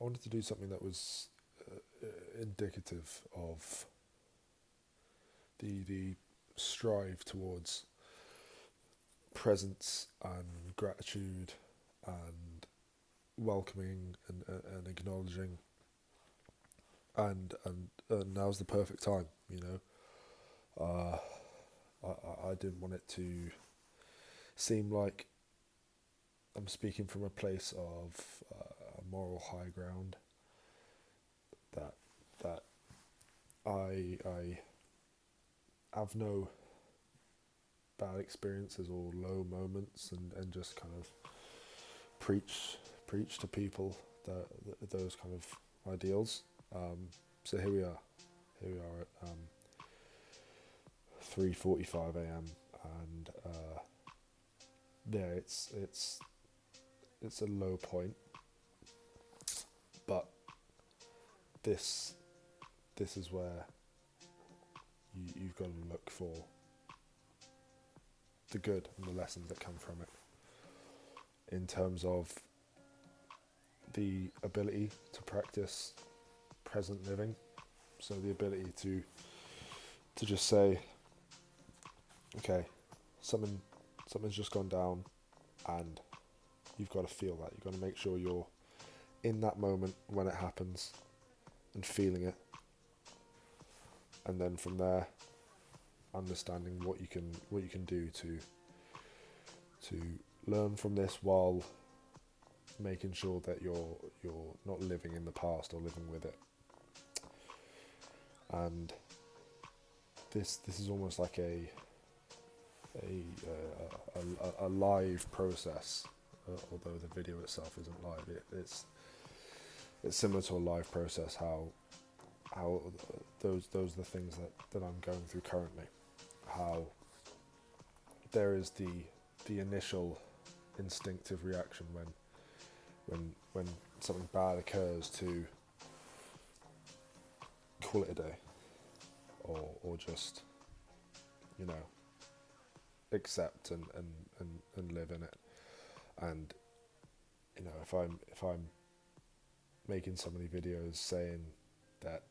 I wanted to do something that was indicative of the strive towards presence and gratitude and welcoming and acknowledging, and now's the perfect time. Uh, I didn't want it to seem like I'm speaking from a place of moral high ground. That that I have no bad experiences or low moments, and just kind of preach to people those kind of ideals. So here we are at 3:45 a.m. and yeah, it's a low point, but this this is where you've got to look for the good and the lessons that come from it, in terms of the ability to practice present living. So the ability to just say, okay, something's just gone down, and you've got to feel that. You've got to make sure you're in that moment when it happens and feeling it, and then from there, understanding what you can do to learn from this, while making sure that you're not living in the past or living with it. And this is almost like a live process, although the video itself isn't live. It's similar to a live process. How those are the things that I'm going through currently. How there is the initial instinctive reaction when something bad occurs, to call it a day, or just, you know, accept and live in it. And if I'm making so many videos saying that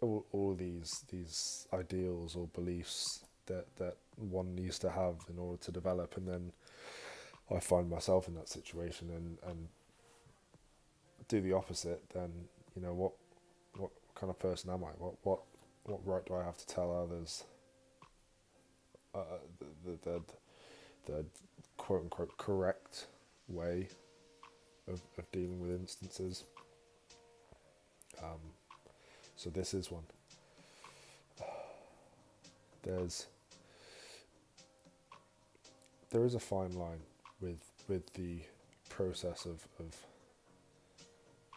all these ideals or beliefs that one needs to have in order to develop, and then I find myself in that situation and do the opposite, then what kind of person am I? What right do I have to tell others the quote unquote correct way of dealing with instances? So this is one. There is a fine line with the process of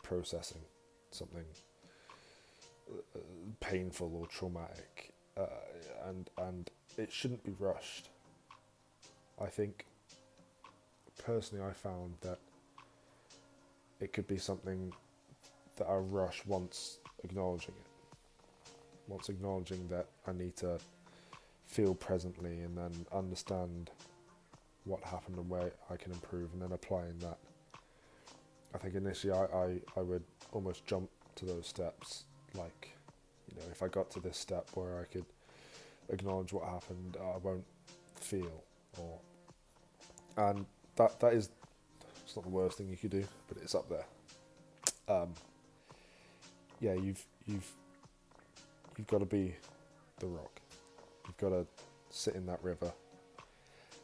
processing something painful or traumatic, and it shouldn't be rushed. I think personally, I found that it could be something that I rush once acknowledging that I need to feel presently, and then understand what happened and where I can improve, and then applying that. I think initially I would almost jump to those steps, like, if I got to this step where I could acknowledge what happened, I won't feel, and that is, it's not the worst thing you could do, but it's up there. Yeah, you've got to be the rock. You've got to sit in that river.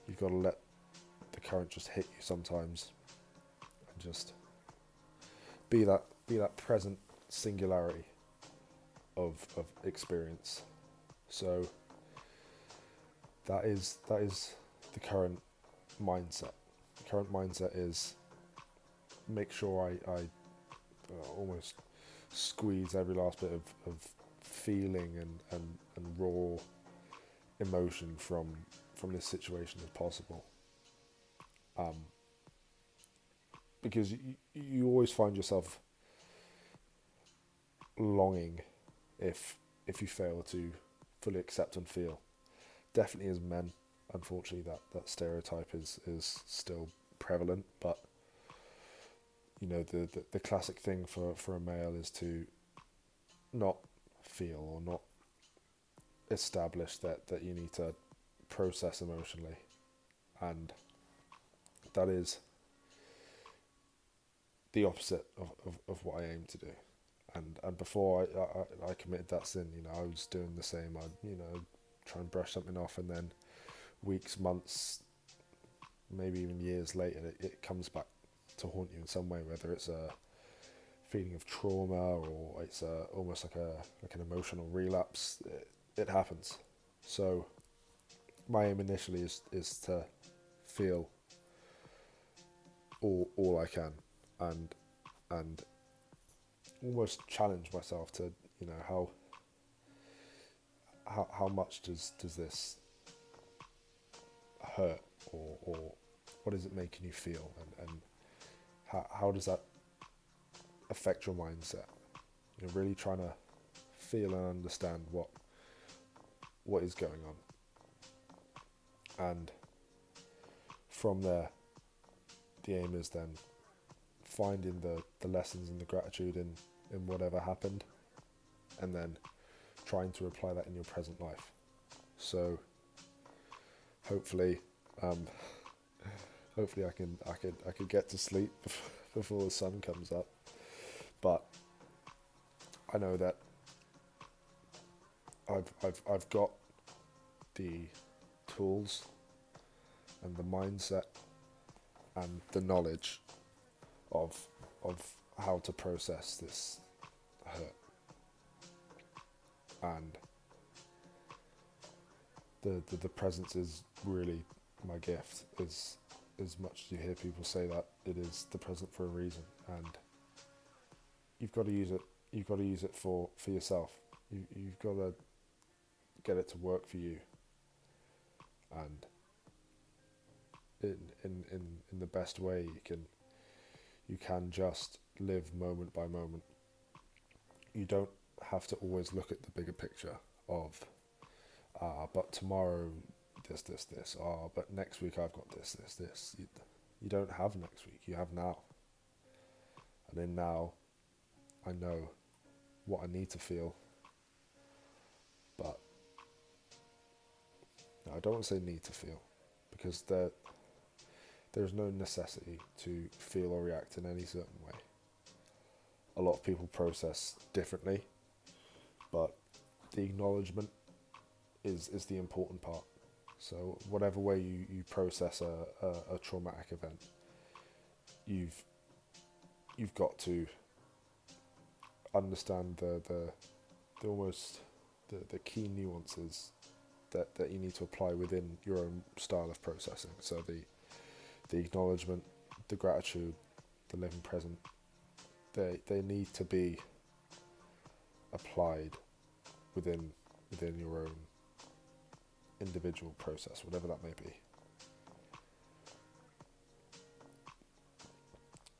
You've got to let the current just hit you sometimes, and just be that present singularity of experience. So that is the current mindset. The current mindset is make sure I almost squeeze every last bit of feeling and raw emotion from this situation as possible. Because you always find yourself longing if you fail to fully accept and feel. Definitely as men, unfortunately, that stereotype is still prevalent, but the classic thing for a male is to not feel or not establish that you need to process emotionally, and that is the opposite of what I aim to do. And before I committed that sin, I was doing the same. I'd try and brush something off, and then weeks, months, maybe even years later, it comes back to haunt you in some way, whether it's a feeling of trauma or it's almost like an emotional relapse. It happens. So my aim initially is to feel all I can, and almost challenge myself to how much does this hurt, or what is it making you feel, and how does that affect your mindset? Really trying to feel and understand what is going on, and from there, the aim is then finding the lessons and the gratitude in whatever happened, and then trying to apply that in your present life. So hopefully, hopefully I could get to sleep before the sun comes up. But I know that I've got the tools and the mindset and the knowledge of how to process this hurt, and the presence is really my gift. As much as you hear people say that, it is the present for a reason, and you've got to use it. You've got to use it for yourself. You've got to get it to work for you, and in the best way you can just live moment by moment. You don't have to always look at the bigger picture of but tomorrow this, but next week I've got this. You don't have next week, you have now. And in now, I know what I need to feel, but no, I don't want to say need to feel, because there's no necessity to feel or react in any certain way. A lot of people process differently, but the acknowledgement is the important part. So whatever way you process a traumatic event, you've got to understand the almost the key nuances that you need to apply within your own style of processing. So the acknowledgement, the gratitude, the living present, they need to be applied within your own individual process, whatever that may be.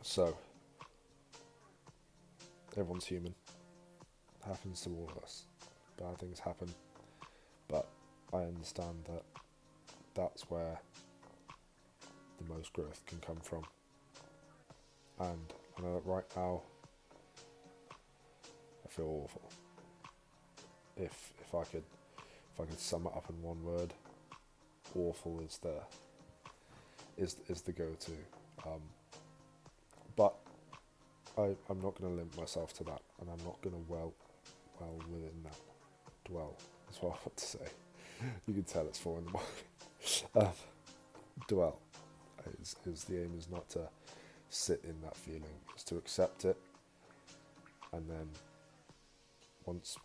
So everyone's human. It happens to all of us. Bad things happen, but I understand that that's where the most growth can come from. And I know that right now I feel awful. If I could sum it up in one word, awful is the go-to. But I'm not going to limit myself to that, and I'm not going to well within that. Dwell is what I want to say. You can tell it's 4 a.m. Dwell is the aim, is not to sit in that feeling, is to accept it, and then once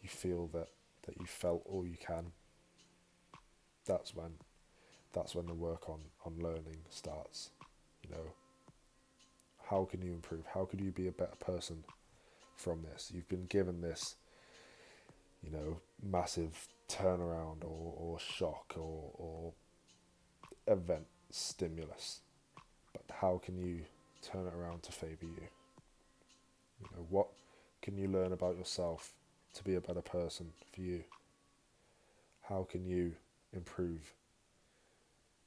you feel that you felt all you can, that's when the work on learning starts. How can you improve? How could you be a better person from this? You've been given this, massive turnaround or shock or event stimulus. But how can you turn it around to favour you? What can you learn about yourself to be a better person for you? How can you improve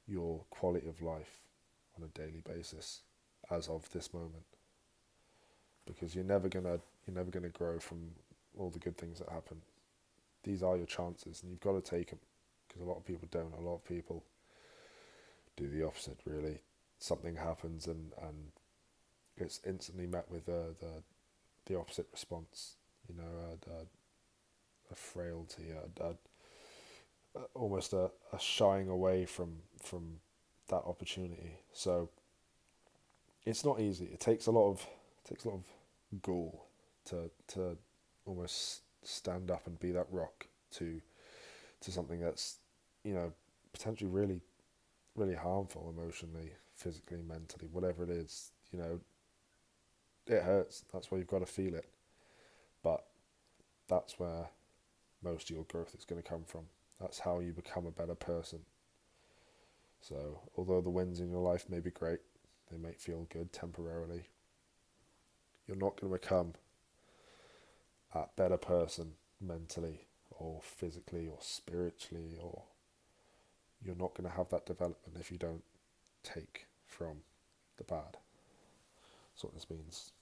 your quality of life on a daily basis as of this moment, because you're never gonna grow from all the good things that happen. These are your chances, and you've got to take them, because a lot of people don't. A lot of people do the opposite. Really, something happens, and it's instantly met with the opposite response. You know, a frailty, almost a shying away from that opportunity. So it's not easy. It takes a lot of gall to almost stand up and be that rock to something that's, you know, potentially really harmful emotionally, physically, mentally, whatever it is. You know, it hurts. That's why you've got to feel it. But that's where most of your growth is going to come from. That's how you become a better person. So, although the wins in your life may be great, they may feel good temporarily, you're not going to become a better person mentally or physically or spiritually, or you're not going to have that development if you don't take from the bad. That's what this means.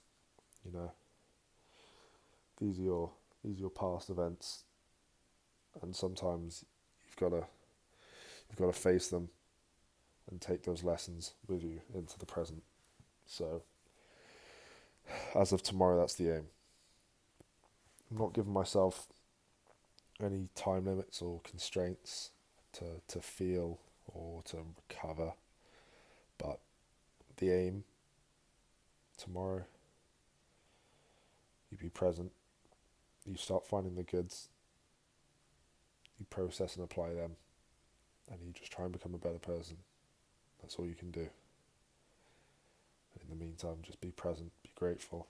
You know, these are your past events, and sometimes you've got to face them and take those lessons with you into the present. So, as of tomorrow, that's the aim. I'm not giving myself any time limits or constraints to feel or to recover, but the aim tomorrow, you be present, you start finding the goods, you process and apply them, and you just try and become a better person. That's all you can do. In the meantime, just be present, be grateful,